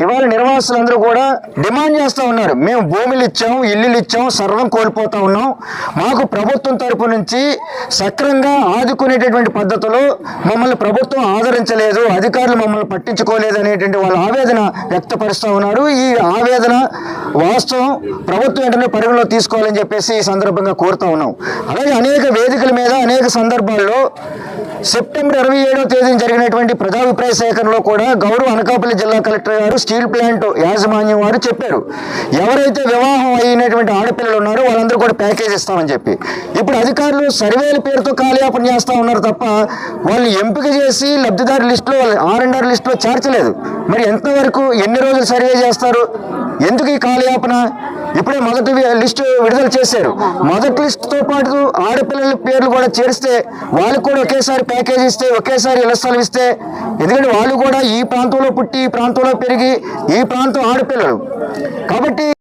ఇవాళ నిర్వాసులందరూ కూడా డిమాండ్ చేస్తూ ఉన్నారు. మేము భూములు ఇచ్చాం, ఇల్లులు ఇచ్చాం, సర్వం కోల్పోతా ఉన్నాం. మాకు ప్రభుత్వం తరపు నుంచి సక్రంగా ఆదుకునేటటువంటి పద్ధతిలో మమ్మల్ని ప్రభుత్వం ఆదరించలేదు, అధికారులు మమ్మల్ని పట్టించుకోలేదు అనేటువంటి వాళ్ళ ఆవేదన వ్యక్తపరుస్తూ ఉన్నారు. ఈ ఆవేదన వాస్తవం, ప్రభుత్వం వెంటనే పరిగణలో తీసుకోవాలని చెప్పేసి ఈ సందర్భంగా కోరుతా ఉన్నాం. అలాగే అనేక వేదికల మీద అనేక సందర్భాల్లో సెప్టెంబర్ 27వ తేదీన జరిగినటువంటి ప్రజాభిప్రాయ సేకరణలో కూడా గౌరవ అనకాపల్లి జిల్లా కలెక్టర్ గారు, స్టీల్ ప్లాంట్ యాజమాన్యం వారు చెప్పారు, ఎవరైతే వివాహం అయినటువంటి ఆడపిల్లలు ఉన్నారో వాళ్ళందరూ కూడా ప్యాకేజ్ ఇస్తామని చెప్పి. ఇప్పుడు అధికారులు సర్వేల పేరుతో కాలయాపన చేస్తూ ఉన్నారు తప్ప వాళ్ళు ఎంపిక చేసి లబ్ధిదారు లిస్టులో R&R లిస్టులో చేర్చలేదు. మరి ఎంతవరకు ఎన్ని రోజులు సర్వే చేస్తారు? ఎందుకు ఈ కాలయాపన? ఇప్పుడే మొదటి లిస్టు విడుదల చేశారు. మొదటి లిస్టుతో పాటు ఆడపిల్లల పేర్లు కూడా చేరిస్తే వాళ్ళకు కూడా ఒకేసారి ప్యాకేజ్ ఇస్తే, ఒకేసారి ఇళ్ల స్థలం ఇస్తే, ఎందుకంటే వాళ్ళు కూడా ఈ ప్రాంతంలో పుట్టి, ఈ ప్రాంతంలో పెరిగి, ఈ ప్రాంతం ఆడపిల్లలు కాబట్టి